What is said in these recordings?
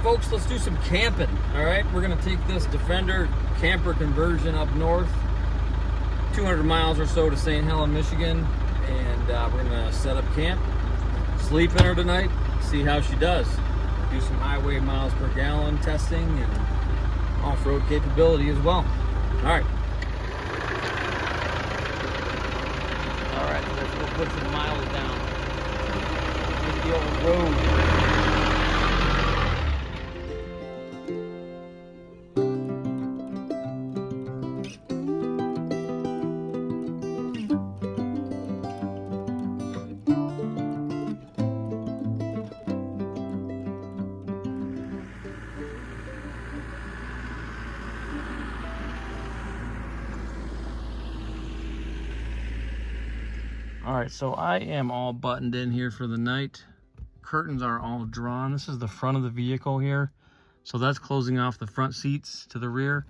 folks, let's do some camping. All right, we're gonna take this Defender camper conversion up north, 200 miles or so to St. Helens, Michigan, and we're gonna set up camp, sleep in her tonight, see how she does. Do some highway miles per gallon testing and off-road capability as well. All right. All right, let's go put some miles down. Hit the old road. All right, so I am all buttoned in here for the night. Curtains are all drawn. This is the front of the vehicle here. So that's closing off the front seats to the rear.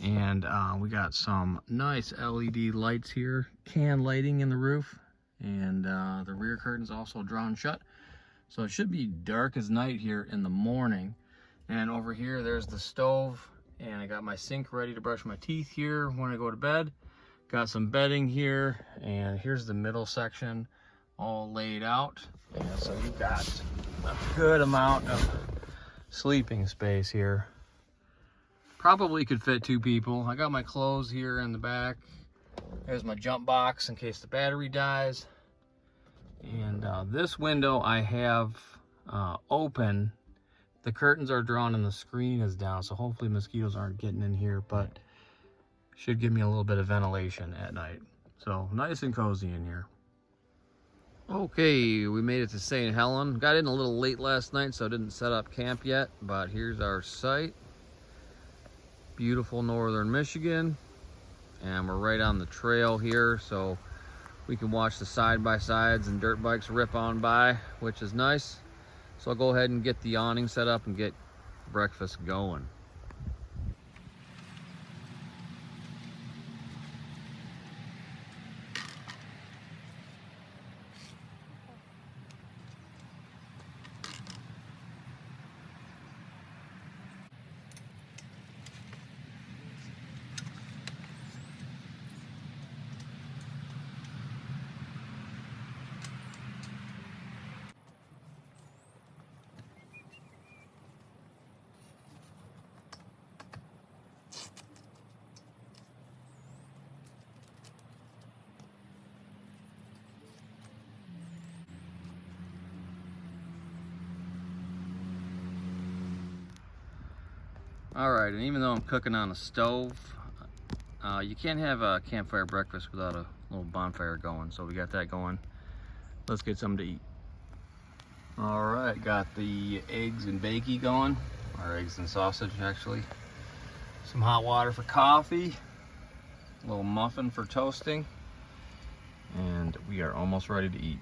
And we got some nice LED lights here, can lighting in the roof. And the rear curtain's also drawn shut. So it should be dark as night here in the morning. And over here, there's the stove. And I got my sink ready to brush my teeth here when I go to bed. Got some bedding here, and here's the middle section all laid out. And so you've got a good amount of sleeping space here. Probably could fit 2 people. I got my clothes here in the back. There's my jump box in case the battery dies. And this window I have open. The curtains are drawn and the screen is down, so hopefully mosquitoes aren't getting in here, but should give me a little bit of ventilation at night. So nice and cozy in here. Okay, we made it to St. Helens. Got in a little late last night, so I didn't set up camp yet, but here's our site. Beautiful northern Michigan. And we're right on the trail here, so we can watch the side-by-sides and dirt bikes rip on by, which is nice. So I'll go ahead and get the awning set up and get breakfast going. All right, and even though I'm cooking on a stove, you can't have a campfire breakfast without a little bonfire going. So we got that going. Let's get something to eat. All right, got the eggs and bakey going, or eggs and sausage actually. Some hot water for coffee, a little muffin for toasting, and we are almost ready to eat.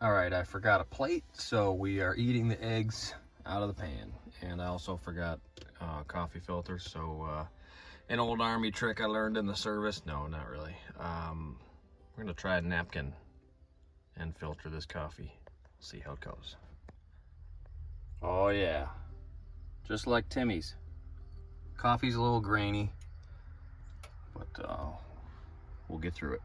All right, I forgot a plate, so we are eating the eggs out of the pan. And I also forgot coffee filters, so an old army trick I learned in the service. No, not really. We're gonna try a napkin and filter this coffee. See how it goes. Oh yeah, just like Timmy's. Coffee's a little grainy, but we'll get through it.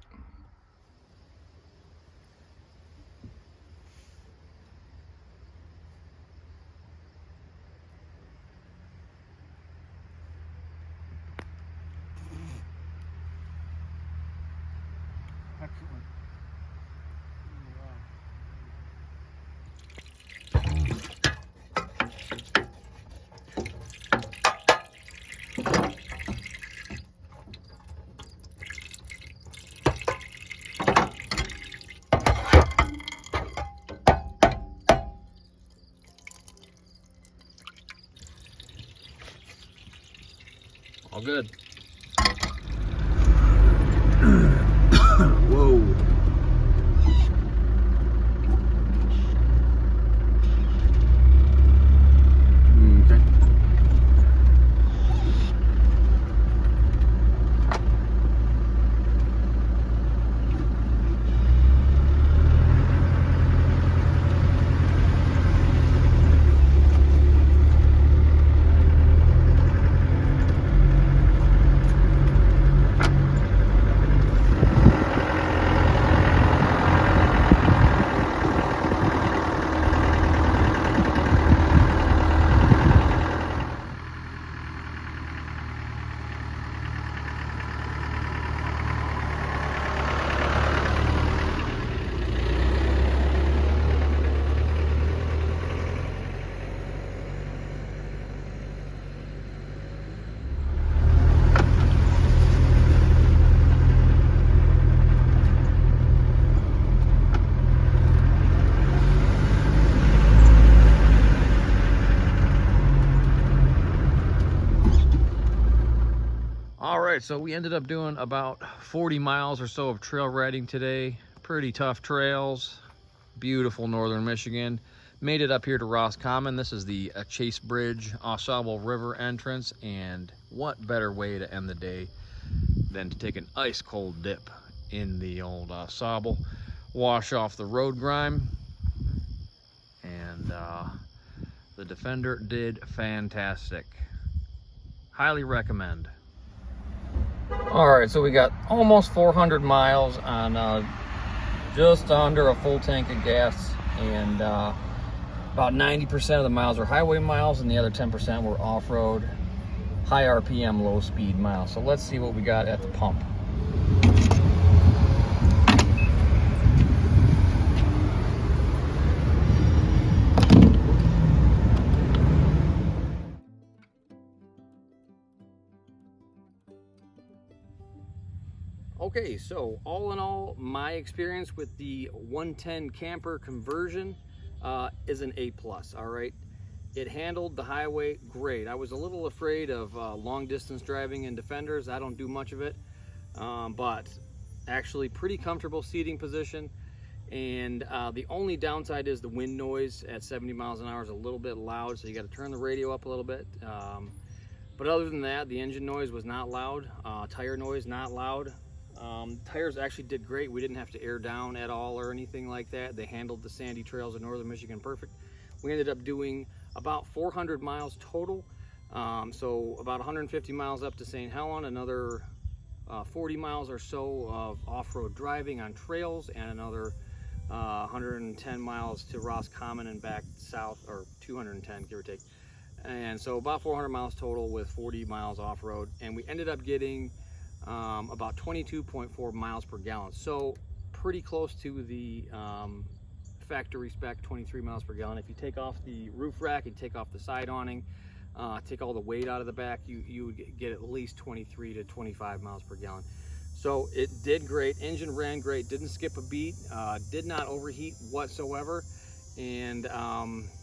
Excellent. All good. Whoa. Okay. right, so we ended up doing about 40 miles or so of trail riding today. Pretty tough trails, beautiful northern Michigan. Made it up here to Roscommon. This is the Chase Bridge, Ossabaw River entrance, and what better way to end the day than to take an ice cold dip in the old Ossabaw, wash off the road grime, and the Defender did fantastic. Highly recommend. All right, so we got almost 400 miles on just under a full tank of gas, and about 90% of the miles are highway miles, and the other 10% were off-road, high RPM, low speed miles. So let's see what we got at the pump. Okay, so all in all, my experience with the 110 camper conversion is an A+, all right? It handled the highway great. I was a little afraid of long distance driving in Defenders. I don't do much of it, but actually pretty comfortable seating position. And the only downside is the wind noise at 70 miles an hour is a little bit loud, so you got to turn the radio up a little bit. But other than that, the engine noise was not loud, tire noise not loud. Tires actually did great. We didn't have to air down at all or anything like that. They handled the sandy trails of northern Michigan perfect. We ended up doing about 400 miles total. So about 150 miles up to St. Helen, another 40 miles or so of off-road driving on trails, and another 110 miles to Roscommon and back south, or 210 give or take. And so about 400 miles total with 40 miles off-road, and we ended up getting about 22.4 miles per gallon. So pretty close to the factory spec 23 miles per gallon. If you take off the roof rack, you take off the side awning, take all the weight out of the back, you would get at least 23 to 25 miles per gallon. So it did great. Engine ran great, didn't skip a beat, did not overheat whatsoever, and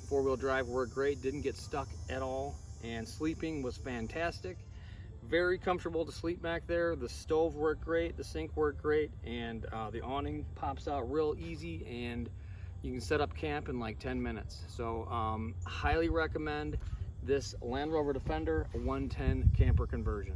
four-wheel drive worked great, didn't get stuck at all, and sleeping was fantastic. Very comfortable to sleep back there. The stove worked great, the sink worked great, and the awning pops out real easy, and you can set up camp in like 10 minutes. So highly recommend this Land Rover Defender 110 camper conversion.